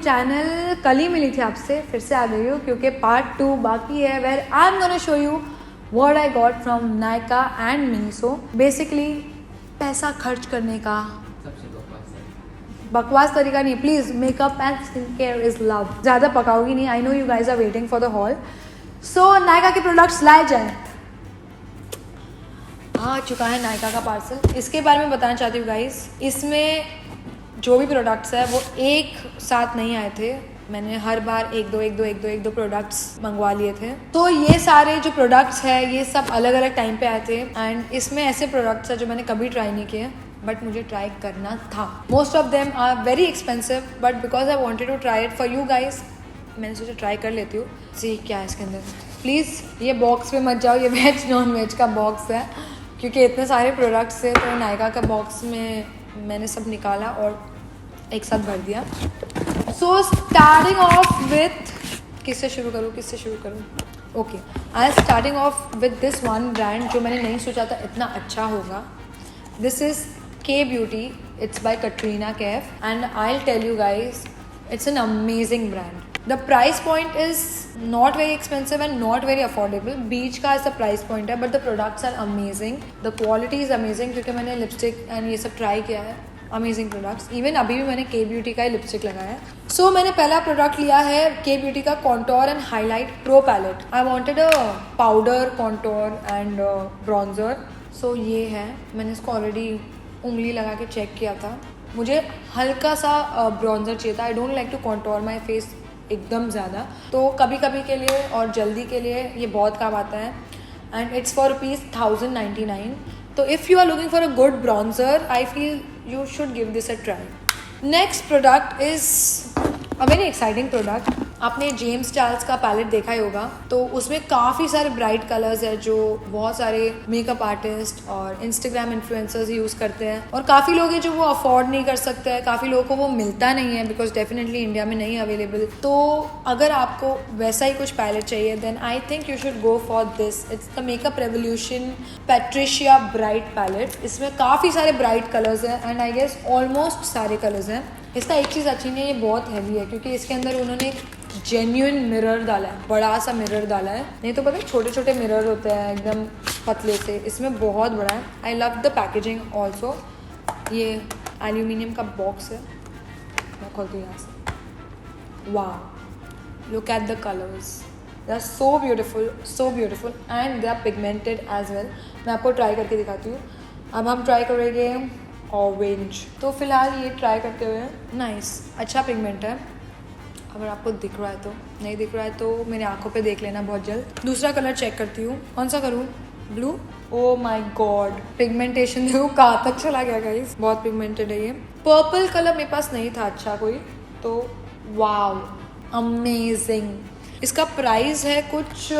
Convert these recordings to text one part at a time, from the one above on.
Channel कल ही मिली थी आपसे, फिर से आ गई हूँ क्योंकि पार्ट 2 बाकी है where I am gonna show you what I got from Nykaa and Miniso. Basically पैसा खर्च करने का बकवास तरीका नहीं, please makeup and skin care is love. ज़्यादा पकाओगी नहीं, I know you guys are waiting for the haul. So Nykaa के प्रोडक्ट्स लाए जाए। आ चुका है नायका का पार्सल। इसके बारे में बताना चाहती हूँ गाइज, इसमें जो भी प्रोडक्ट्स है वो एक साथ नहीं आए थे, मैंने हर बार एक दो प्रोडक्ट्स मंगवा लिए थे। तो ये सारे जो प्रोडक्ट्स है ये सब अलग अलग टाइम पे आए थे एंड इसमें ऐसे प्रोडक्ट्स है जो मैंने कभी ट्राई नहीं किए बट मुझे ट्राई करना था। Most of them are very expensive but because I wanted to try it for you guys, मैंने सोचा ट्राई कर लेती हूँ। सी क्या है इसके अंदर। प्लीज़ ये बॉक्स पे मत जाओ, ये वेज नॉन वेज का बॉक्स है क्योंकि इतने सारे प्रोडक्ट्स थे तो नायका का बॉक्स में मैंने सब निकाला और एक साथ भर दिया। सो स्टार्टिंग ऑफ विथ किससे शुरू करूँ? Okay, I am starting off with this one brand जो मैंने नहीं सोचा था इतना अच्छा होगा। This is K beauty, it's by Katrina Kaif and I will tell you guys it's an amazing brand. The price point is not very expensive and not very affordable, बीच का ऐसा प्राइस पॉइंट है but the products are amazing, the quality is amazing क्योंकि मैंने lipstick and ये सब try किया है। अमेजिंग प्रोडक्ट्स, इवन अभी भी मैंने के ब्यूटी का ही लिपस्टिक लगाया है। सो मैंने पहला प्रोडक्ट लिया है के ब्यूटी का contour and highlight pro palette. I wanted a powder contour and bronzer. So ये है, मैंने इसको ऑलरेडी उंगली लगा के चेक किया था। मुझे हल्का सा ब्रॉन्जर चाहिए था, I don't like to contour my face एकदम ज़्यादा, तो कभी कभी के लिए और जल्दी के लिए ये बहुत काम आता है एंड इट्स फॉर ₹1099। तो if you are looking for a good bronzer I feel you should give this a try. Next product is a very exciting product. आपने जेम्स चार्ल्स का पैलेट देखा ही होगा, तो उसमें काफ़ी सारे ब्राइट कलर्स है जो बहुत सारे मेकअप आर्टिस्ट और इंस्टाग्राम इन्फ्लुएंसर्स यूज़ करते हैं और काफ़ी लोग हैं जो वो अफोर्ड नहीं कर सकते हैं, काफ़ी लोगों को वो मिलता नहीं है बिकॉज डेफिनेटली इंडिया में नहीं अवेलेबल। तो अगर आपको वैसा ही कुछ पैलेट चाहिए then I think you should go for this. It's the makeup revolution Patricia bright palette. इसमें काफ़ी सारे ब्राइट कलर्स हैं एंड आई गेस ऑलमोस्ट सारे कलर्स हैं। इसका एक चीज़ अच्छी नहीं है, ये बहुत हैवी है क्योंकि इसके अंदर उन्होंने जेन्युइन मिरर डाला है, बड़ा सा मिरर डाला है, नहीं तो पता है छोटे छोटे मिरर होते हैं एकदम पतले से, इसमें बहुत बड़ा है। I love the packaging also. ये एल्यूमिनियम का बॉक्स है, मैं खोलती हूँ यहाँ से। वाह, look at the colours, they are so beautiful and they are pigmented as well. मैं आपको ट्राई करके दिखाती हूँ। अब हम ट्राई करेंगे ऑरेंज। तो फिलहाल ये ट्राई करते हुए नाइस, अच्छा पिगमेंट है। अगर आपको दिख रहा है तो, नहीं दिख रहा है तो मेरी आंखों पे देख लेना बहुत जल्द। दूसरा कलर चेक करती हूँ, कौन सा करूँ? Blue. Oh my God, pigmentation देखो कहाँ तक चला गया गाइस, बहुत पिगमेंटेड है ये। पर्पल कलर मेरे पास नहीं था अच्छा कोई, तो वाव अमेजिंग। इसका प्राइस है कुछ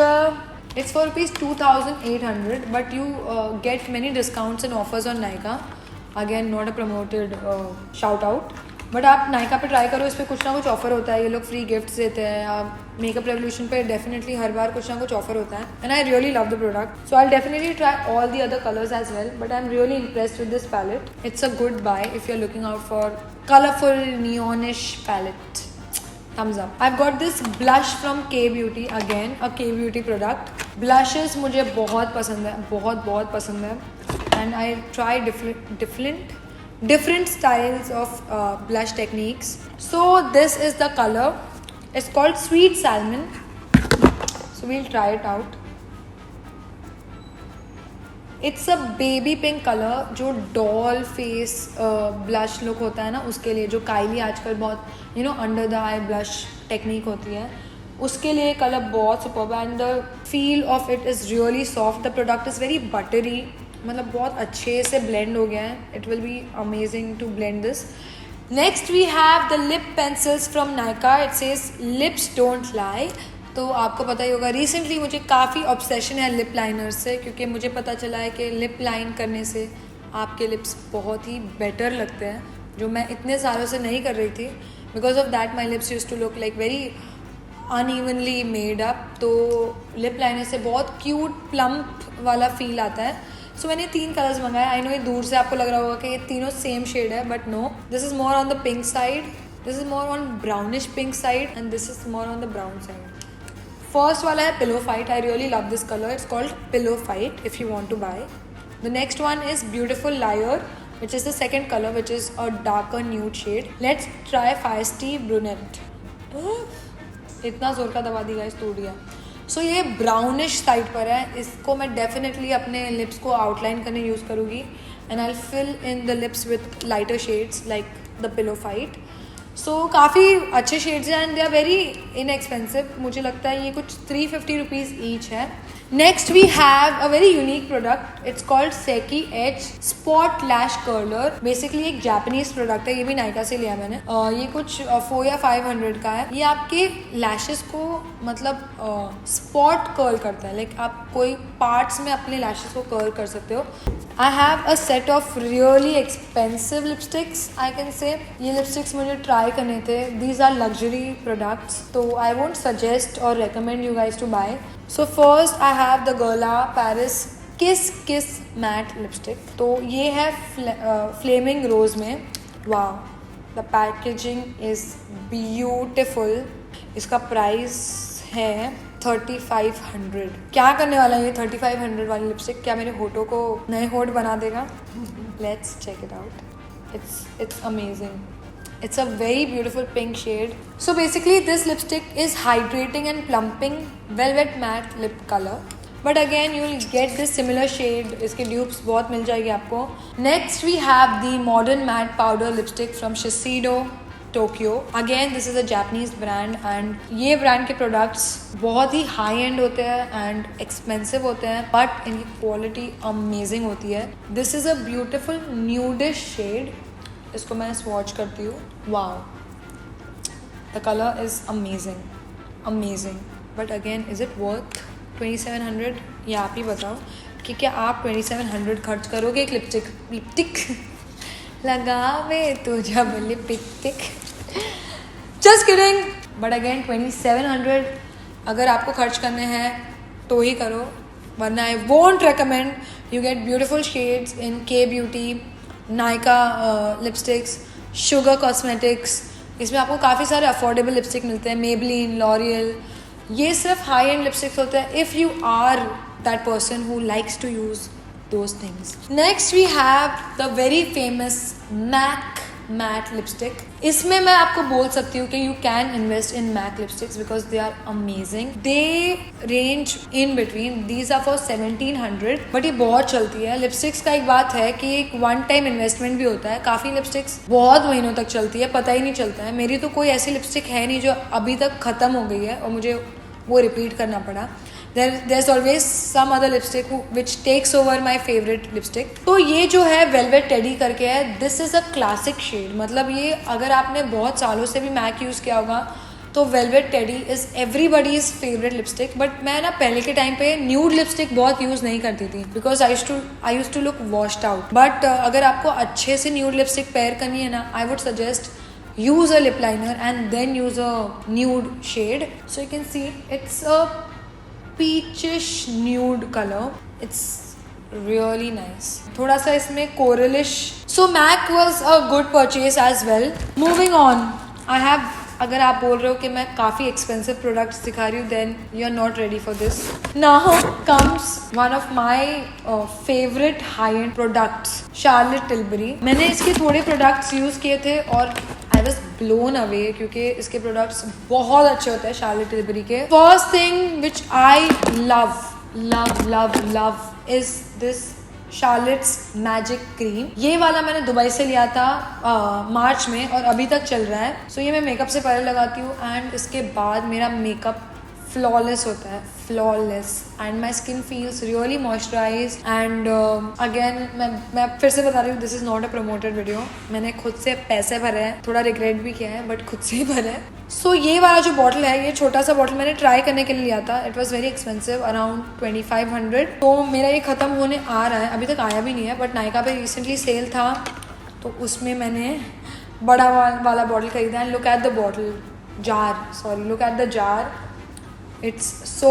it's for ₹2800 but you get many discounts and offers on Nykaa. Again not a promoted shout out but आप नायका पे ट्राई करो, इस पर कुछ ना कुछ ऑफर होता है, ये लोग फ्री गिफ्ट्स देते हैं। मेकअप रेवोल्यूशन पे डेफिनेटली हर बार कुछ ना कुछ ऑफर होता है and I really love the product. So I definitely try all the other colours as well but I am really impressed with this palette. It's a good buy if you are looking out for colourful neonish palette. thumbs up. I've got this blush from K Beauty, again a K Beauty product. Blushes मुझे बहुत पसंद है, बहुत पसंद है and I try different styles of blush techniques. So this is the color. It's called Sweet Salmon. So we'll try it out. It's a baby pink colour, जो doll face blush look होता है ना उसके लिए, जो Kylie आजकल बहुत under the eye blush technique होती है, उसके लिए कलर बहुत सुपर्ब है and the feel of it is really soft. The product is very buttery, मतलब बहुत अच्छे से ब्लेंड हो गया है। It will be amazing to blend this. Next we have the lip pencils from Nykaa. It says lips don't lie. तो आपको पता ही होगा रिसेंटली मुझे काफ़ी ऑब्सेशन है लिप लाइनर से, क्योंकि मुझे पता चला है कि लिप लाइन करने से आपके लिप्स बहुत ही बेटर लगते हैं, जो मैं इतने सालों से नहीं कर रही थी because of that my lips use to look like very unevenly made up, तो लिप लाइनर से बहुत क्यूट प्लम्प वाला फील आता है. सो मैंने 3 कलर्स मंगाए. आई नो ये दूर से आपको लग रहा होगा कि ये तीनों सेम शेड है, but no, this is more on the pink side, this is more on brownish pink side and this is more on the brown side. First वाला है pillow fight. I really love this colour. It's called pillow fight if you want to buy. The next one is beautiful liar, which is the second color, which is a darker nude shade. Let's try Feisty Brunette. इतना जोर का दबा दी guys, टूट गया. सो ये brownish side पर है. इसको मैं डेफिनेटली अपने लिप्स को आउटलाइन करने यूज़ करूँगी and I fill in the lips with lighter shades like the pillow fight. So काफ़ी अच्छे शेड्स हैं and they are very inexpensive. मुझे लगता है ये कुछ 350 रुपीज़ ईच है. Next we have a very unique product. It's called Seki Edge Spot Lash Curler. Basically एक Japanese product है. ये भी नायका से लिया मैंने. ये कुछ 4 या 500 का है. ये आपके lashes को मतलब spot curl करता है. Like आप कोई parts में अपने lashes को curl कर सकते हो. I have a set of really expensive lipsticks. I can say ये lipsticks मुझे try करने थे. These are luxury products. तो I won't suggest or recommend you guys to buy. So first I have the Guerlain Paris Kiss Matte Lipstick. तो ये है Flaming Rose में. Wow, the packaging is beautiful. इसका price है 3500. क्या करने वाला है ये 3500 वाली लिपस्टिक? क्या मेरे होठों को नए होठ बना देगा? Let's check it out. It's amazing. It's a very beautiful pink shade. So basically this lipstick is hydrating and plumping velvet matte lip color. But again you will get this similar shade. इसके dupes बहुत मिल जाएगी आपको. Next we have the modern matte powder lipstick from Shiseido Tokyo. Again this is a Japanese brand and ये brand के products बहुत ही high end होते हैं and expensive होते हैं, but इनकी quality amazing होती है. This is a beautiful nudish shade. इसको मैं स्वॉच करती हूँ. Wow, the colour is amazing. But again is it worth 2700? ये आप ही बताओ कि क्या आप 2700 खर्च करोगे एक लिपस्टिक लगावे तो जब lipstick? Just kidding. But again 2700 अगर आपको खर्च करने हैं तो ही करो, वरना I won't recommend. You get beautiful shades in K beauty, Nykaa lipsticks, Sugar cosmetics. इसमें आपको काफ़ी सारे अफोर्डेबल लिपस्टिक मिलते हैं. मेबलिन, लॉरियल, ये सिर्फ हाई एंड लिपस्टिक्स होते हैं if you are that person who likes to use those things. Next we have the very famous MAC matte lipstick. इसमें मैं आपको बोल सकती हूँ कि you can invest in MAC lipsticks because they are amazing. They range in between, these are for 1700, but ये बहुत चलती है. लिपस्टिक्स का एक बात है कि एक वन टाइम इन्वेस्टमेंट भी होता है. काफ़ी लिपस्टिक्स बहुत महीनों तक चलती है, पता ही नहीं चलता है. मेरी तो कोई ऐसी लिपस्टिक है नहीं जो अभी तक ख़त्म हो गई है और मुझे वो रिपीट करना पड़ा. There's always some other lipstick which takes over my favorite lipstick. तो ये जो है Velvet Teddy करके है. This is a classic shade. मतलब ये अगर आपने बहुत सालों से भी MAC यूज़ किया होगा तो Velvet Teddy is everybody's favorite lipstick. But मैं ना पहले के टाइम पे nude lipstick बहुत यूज़ नहीं करती थी because I used to look washed out. But अगर आपको अच्छे से nude lipstick pair करनी है ना, I would suggest use a lip liner and then use a nude shade. So you can see it's a peachish nude color. It's really nice. थोड़ा सा इसमें coralish. So MAC was a good purchase as well. Moving on, I have, अगर आप बोल रहे हो कि मैं काफ़ी expensive products दिखा रही हूँ, then you're not ready for this. Now comes one of my favorite high-end products, Charlotte Tilbury. मैंने इसके थोड़े products यूज़ किए थे और I was blown away क्योंकि इसके प्रोडक्ट्स बहुत अच्छे होते हैं Charlotte Tilbury के. First thing which I love is this Charlotte's Magic Cream. ये वाला मैंने दुबई से लिया था मार्च में और अभी तक चल रहा है. सो ये मैं मेकअप से पहले लगाती हूँ एंड इसके बाद मेरा मेकअप फ्लॉलेस होता है, flawless, and my skin feels really moisturise. And again मैं फिर से बता रही हूँ, this is not a promoted video. मैंने खुद से पैसे भरे हैं, थोड़ा रिग्रेट भी किया है बट खुद से ही भरे हैं. सो ये वाला जो बॉटल है, ये छोटा सा बॉटल मैंने ट्राई करने के लिए लिया था. It was very expensive, around 2500. तो मेरा ये ख़त्म होने आ रहा है, अभी तक आया भी नहीं है, बट नायका पे रिसेंटली सेल था तो उसमें मैंने बड़ा वाला बॉटल खरीदा and look at the bottle jar look at the jar. It's so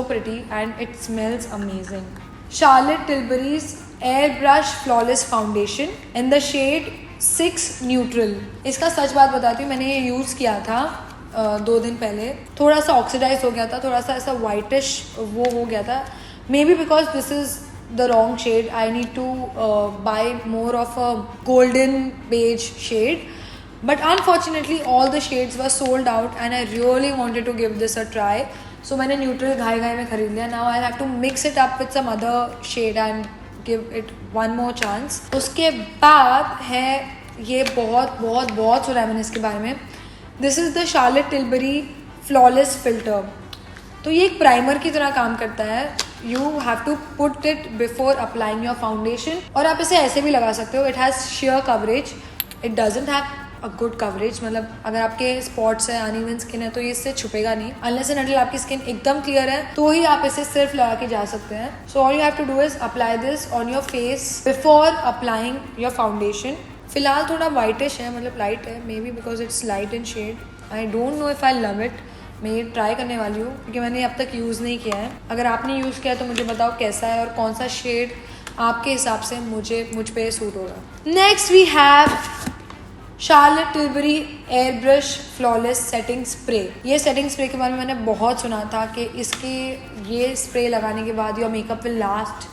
pretty and it smells amazing. Charlotte Tilbury's Airbrush Flawless Foundation in the shade 6 Neutral. इसका सच बात बताती हूँ, मैंने ये यूज़ किया था 2 दिन पहले. थोड़ा सा ऑक्सीडाइज हो गया था, थोड़ा सा ऐसा वाइटिश वो हो गया था. May be because this is the wrong shade. I need to buy more of a golden beige shade. But unfortunately all the shades were sold out and I really wanted to give this a try. So मैंने neutral घाई में खरीद लिया. Now I'll have to mix it up with some other shade and give it one more chance. उसके बाद है ये बहुत सुना है मैंने इसके बारे में. This is the Charlotte Tilbury Flawless Filter. तो ये एक प्राइमर की तरह काम करता है. You have to put it before applying your foundation. और आप इसे ऐसे भी लगा सकते हो. It has sheer coverage. It doesn't have a good coverage. मतलब अगर आपके स्पॉट्स है, अनइवन स्किन है, तो ये इससे छुपेगा नहीं. अनलेस एंड अनटिल आपकी स्किन एकदम क्लियर है तो ही आप इसे सिर्फ लगा के जा सकते हैं. So all you have to do is apply this on your face before applying your foundation. फिलहाल थोड़ा वाइटिश है, मतलब लाइट है, maybe because it's light in shade. I don't know if I love it. मैं ये try करने वाली हूँ क्योंकि मैंने अब तक यूज़ नहीं किया है. अगर आपने यूज़ किया है तो मुझे बताओ कैसा है और कौन सा शेड आपके हिसाब से मुझ पे सूट होगा. Next we have Charlotte Tilbury Airbrush Flawless Setting Spray. ये सेटिंग स्प्रे के बारे में मैंने बहुत सुना था कि इसके ये स्प्रे लगाने के बाद your makeup will last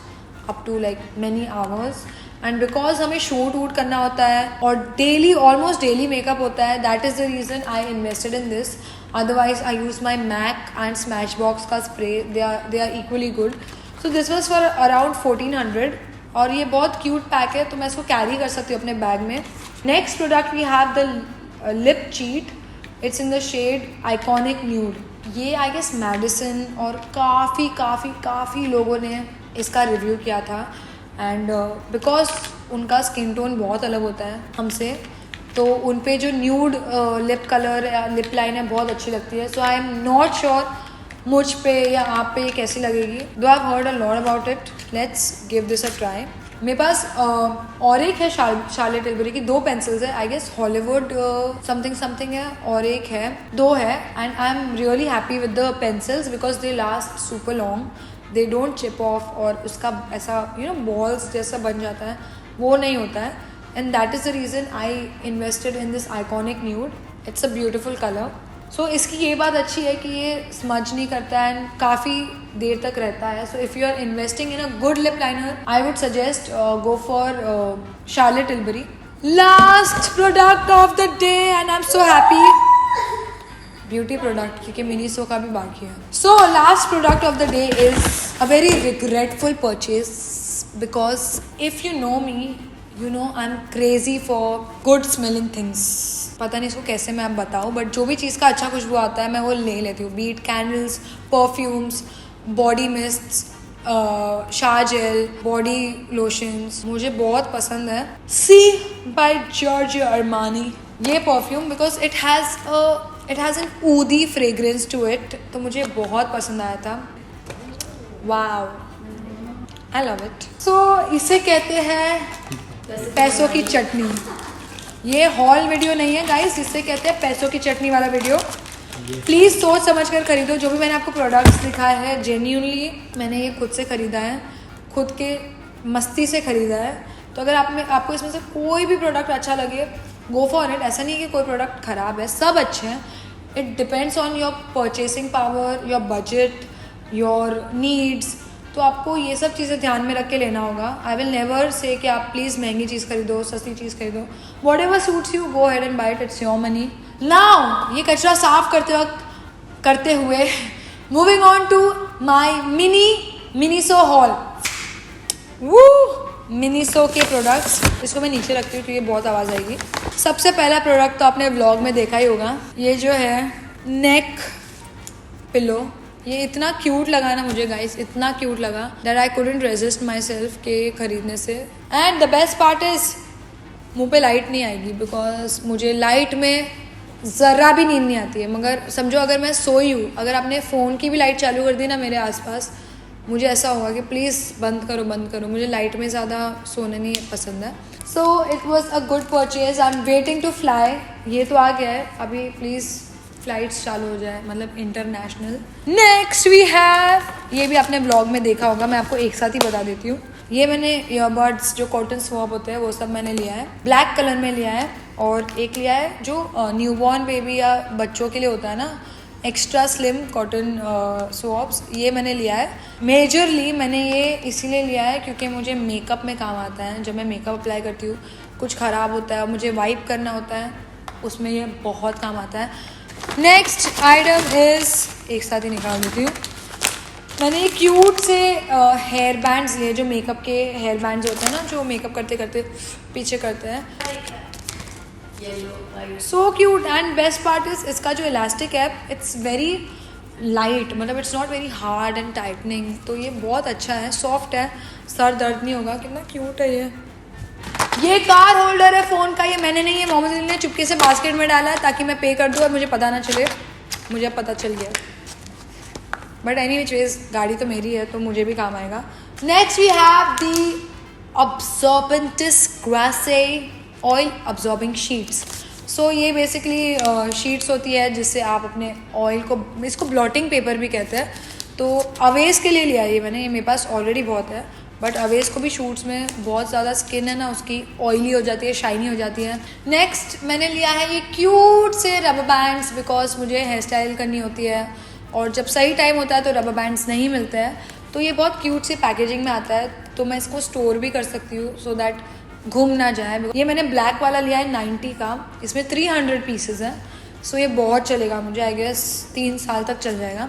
up to like many hours. And because हमें शूट वूट करना होता है और ऑलमोस्ट डेली मेकअप होता है, that is the reason I invested in this. Otherwise I use my MAC and Smashbox का spray. They are equally good. So this was for around 1400 और ये बहुत क्यूट पैक है तो मैं इसको कैरी कर सकती हूँ अपने बैग में. Next product we have the lip cheat. It's in the shade Iconic Nude. ये I guess Madison और काफ़ी लोगों ने इसका रिव्यू किया था. एंड बिकॉज उनका स्किन टोन बहुत अलग होता है हमसे, तो उन पे जो न्यूड लिप कलर या लिप लाइन है बहुत अच्छी लगती है. सो आई एम नॉट श्योर मुझ पे या आप पे ये कैसी लगेगी. दो I heard a lot about it. Let's give this a try. मेरे पास और एक है शार्लेट टिल्बरी की 2 पेंसिल्स है. आई गेस हॉलीवुड समथिंग है और एक है 2 है. And I am really happy with the pencils because they last super long. They don't chip off और उसका ऐसा बॉल्स जैसा बन जाता है, वो नहीं होता है. And that is the reason I invested in this iconic nude. It's a beautiful colour. So इसकी ये बात अच्छी है कि ये स्मज नहीं करता है एंड काफ़ी देर तक रहता है. So if you are investing in a good lip liner I would suggest go for Charlotte Tilbury. Last product of the day and I am so happy. Beauty product क्योंकि Miniso का भी बाकी है. So last product of the day is a very regretful purchase because if you know me you know I am crazy for good smelling things. पता नहीं इसको कैसे मैं आप बताऊँ, बट जो भी चीज़ का अच्छा खुशबू आता है मैं वो ले लेती हूँ. बीट candles, perfumes, body mists, shower gel, body lotions मुझे बहुत पसंद है. सी बाय जॉर्जियो अरमानी ये perfume because it has an oud fragrance to it, तो मुझे बहुत पसंद आया था. Wow, I love it. So इसे कहते हैं पैसों की चटनी. ये हॉल वीडियो नहीं है गाइस, इससे कहते हैं पैसों की चटनी वाला वीडियो. प्लीज़ सोच समझ कर खरीदो. जो भी मैंने आपको प्रोडक्ट्स दिखाया है जेन्यूनली मैंने ये खुद से ख़रीदा है, खुद के मस्ती से ख़रीदा है. तो अगर आपको इसमें से कोई भी प्रोडक्ट अच्छा लगे गो फॉर इट. ऐसा नहीं है कि कोई प्रोडक्ट ख़राब है, सब अच्छे हैं. It depends on your purchasing power, your budget, your needs. तो आपको ये सब चीज़ें ध्यान में रख के लेना होगा. आई विल नेवर से कि आप प्लीज़ महंगी चीज़ खरीदो, सस्ती चीज़ खरीदो. Whatever suits you go head and buy it. It's your money. Now ये कचरा साफ करते हुए moving on to my Miniso haul. वो मिनीसो के प्रोडक्ट्स, इसको मैं नीचे रखती हूँ क्योंकि बहुत आवाज़ आएगी. सबसे पहला प्रोडक्ट तो आपने व्लॉग में देखा ही होगा. ये जो है नेक पिलो. ये इतना क्यूट लगा ना मुझे गाइस, इतना क्यूट लगा that I couldn't resist my self के खरीदने से. And the best part is मुँह पे लाइट नहीं आएगी बिकॉज मुझे लाइट में ज़रा भी नींद नहीं आती है. मगर समझो अगर मैं सोई हूँ, अगर आपने फ़ोन की भी लाइट चालू कर दी ना मेरे आसपास, मुझे ऐसा होगा कि प्लीज़ बंद करो. मुझे लाइट में ज़्यादा सोने नहीं पसंद है. So it was a good purchase. I am waiting to fly. ये तो आ गया है, अभी प्लीज़ फ्लाइट्स चालू हो जाए, मतलब इंटरनेशनल. नेक्स्ट वी हैव, ये भी आपने ब्लॉग में देखा होगा, मैं आपको एक साथ ही बता देती हूँ. ये मैंने ईयरबड्स जो कॉटन स्वॉप होते हैं वो सब मैंने लिया है. ब्लैक कलर में लिया है. और एक लिया है जो न्यूबॉर्न बेबी या बच्चों के लिए होता है ना, एक्स्ट्रा स्लिम कॉटन स्वॉप्स, ये मैंने लिया है. मेजरली मैंने ये इसीलिए लिया है क्योंकि मुझे मेकअप में काम आता है. जब मैं मेकअप अप्लाई करती हूँ, कुछ ख़राब होता है, मुझे वाइप करना होता है, उसमें ये बहुत काम आता है. नेक्स्ट आइटम इज़, एक साथ ही निकाल देती हूँ. मैंने ये क्यूट से हेयर बैंड्स लिए, जो मेकअप के हेयर बैंड्स होते हैं ना, जो मेकअप करते करते पीछे करते हैं. So cute. And best part is इसका जो इलास्टिक है, इट्स वेरी लाइट, मतलब it's not very hard and tightening. तो ये बहुत अच्छा है, सॉफ्ट है, सर दर्द नहीं होगा. कितना क्यूट है ये. ये कार होल्डर है फ़ोन का. ये मैंने नहीं, ये मोहम्मद अली ने चुपके से बास्केट में डाला है ताकि मैं पे कर दूँ और मुझे पता ना चले. मुझे अब पता चल गया. बट एनी विच वेज गाड़ी तो मेरी है तो मुझे भी काम आएगा. Next we have the absorbent is grease oil absorbing sheets. So ये बेसिकली शीट्स होती है जिससे आप अपने ऑयल को, इसको ब्लॉटिंग पेपर भी कहते हैं. तो अवेज के लिए लिया ये मैंने. ये मेरे पास ऑलरेडी बहुत है, बट अवेज को भी शूट्स में बहुत ज़्यादा स्किन है ना उसकी ऑयली हो जाती है, शाइनी हो जाती है. नेक्स्ट मैंने लिया है ये क्यूट से रबर बैंड्स, बिकॉज मुझे हेयर स्टाइल करनी होती है और जब सही टाइम होता है तो रबर बैंड्स नहीं मिलते हैं. तो ये बहुत क्यूट सी पैकेजिंग में आता है, तो मैं इसको स्टोर भी कर सकती हूँ सो दैट घूम ना जाए. ये मैंने ब्लैक वाला लिया है 90 का. इसमें 300 पीसेज हैं. सो ये बहुत चलेगा मुझे, आई गेस 3 साल तक चल जाएगा.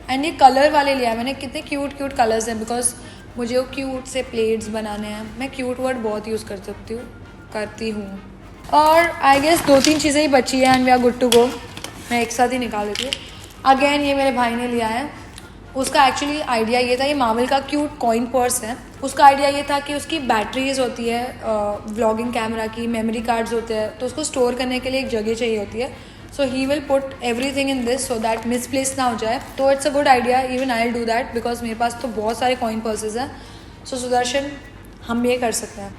एंड ये कलर वाले लिया है मैंने. कितने क्यूट क्यूट कलर्स हैं, बिकॉज मुझे वो क्यूट से प्लेट्स बनाने हैं. मैं क्यूट वर्ड बहुत यूज़ करती हूँ. और आई गेस 2-3 चीज़ें ही बची हैं and we are good to go. मैं एक साथ ही निकाल देती हूँ. अगेन ये मेरे भाई ने लिया है. उसका एक्चुअली आइडिया ये था, ये मार्वल का क्यूट कॉइन पर्स है. उसका आइडिया ये था कि उसकी बैटरीज होती है व्लॉगिंग कैमरा की, मेमोरी कार्ड्स होते हैं, तो उसको स्टोर करने के लिए एक जगह चाहिए होती है. So he will put everything in this so that misplace ना हो जाए. तो it's a good idea. Even I will do that because मेरे पास तो बहुत सारे कॉइन पर्सेज हैं. सो सुदर्शन, हम भी ये कर सकते हैं.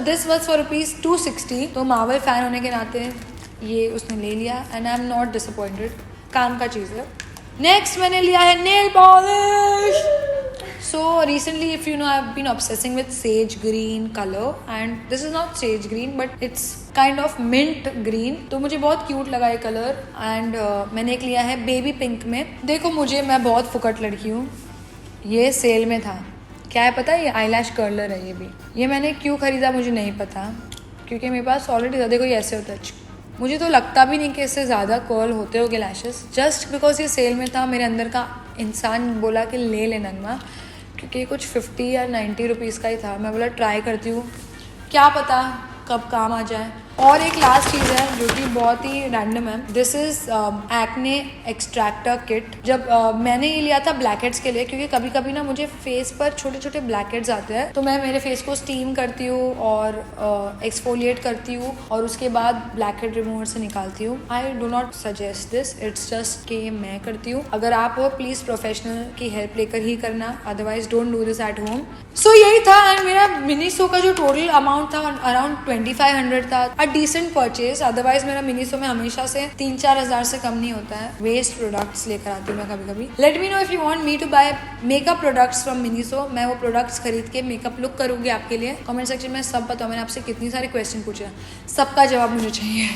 This was for ₹260. तो मार्वल फ़ैन होने के नाते ये उसने ले लिया and I am not disappointed. काम का चीज़ है. नेक्स्ट मैंने लिया है nail polish. So recently if you know I have been obsessing with sage green colour and this is not sage green but it's kind of mint green. तो मुझे बहुत क्यूट लगा ये कलर. एंड मैंने एक लिया है बेबी पिंक में. देखो मुझे, मैं बहुत फुकट लड़की हूँ. ये सेल में था. क्या है पता है, ये आईलैश कर्लर है. ये भी, ये मैंने क्यों ख़रीदा मुझे नहीं पता, क्योंकि मेरे पास ऑलरेडी था. देखो ये ऐसे होता है. मुझे तो लगता भी नहीं कि इससे ज़्यादा कर्ल होते होंगे लैशेस. जस्ट बिकॉज ये सेल में था, मेरे अंदर का इंसान बोला कि ले ले नगमा, क्योंकि कुछ 50 या 90 रुपीज़ का ही था. मैं बोला ट्राई करती हूँ, क्या पता कब काम आ जाए. और एक लास्ट चीज़ है जो कि बहुत ही रैंडम है. This is acne extractor kit. जब मैंने ये लिया था ब्लैक हेड्स के लिए, क्योंकि कभी कभी ना मुझे फेस पर छोटे छोटे ब्लैक हेड्स आते हैं. तो मैं मेरे फेस को स्टीम करती हूँ और एक्सफोलिएट करती हूँ और उसके बाद ब्लैक हेड रिमूवर से निकालती हूँ. I do not suggest this, it's just कि मैं करती हूँ. अगर आप हो प्लीज़ प्रोफेशनल की हेल्प लेकर ही करना, otherwise don't do this at home. So यही था. एंड मेरा मिनीसो का जो टोटल अमाउंट था अराउंड 2500 था. A decent purchase. अदरवाइज मेरा मिनीसो में हमेशा से 3-4 हज़ार से कम नहीं होता है. वेस्ट प्रोडक्ट्स लेकर आती हूँ मैं कभी कभी. Let me know if you want me to buy makeup products from Miniso. मैं वो प्रोडक्ट्स खरीद के मेकअप लुक करूँगी आपके लिए. कमेंट सेक्शन में सब बताओ. मैंने आपसे कितनी सारे क्वेश्चन पूछे हैं, सबका जवाब मुझे चाहिए.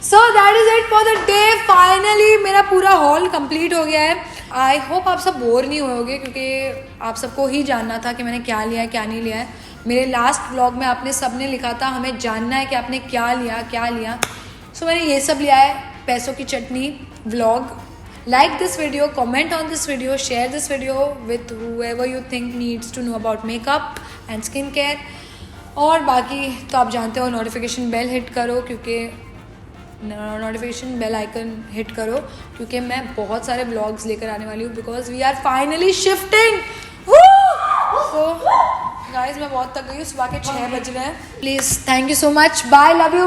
So that is it for the day. Finally मेरा पूरा हॉल कंप्लीट हो गया है. आई होप आप सब बोर नहीं होगे, क्योंकि आप सबको ही जानना था कि मैंने क्या लिया है क्या नहीं लिया है. मेरे लास्ट व्लॉग में आपने सब ने लिखा था हमें जानना है कि आपने क्या लिया. सो मैंने ये सब लिया है. पैसों की चटनी vlog. Like this video, comment on this video, share this video with whoever you think needs to know about makeup and skin care. और बाकी तो आप जानते हो, नोटिफिकेशन बेल हिट करो, क्योंकि नोटिफिकेशन बेल आइकन हिट करो, क्योंकि मैं बहुत सारे ब्लॉग्स लेकर आने वाली हूँ. Because we are finally shifting. So guys मैं बहुत थक गई हूँ. सुबह के 6 बज रहे हैं. Please, thank you so much. Bye, love you.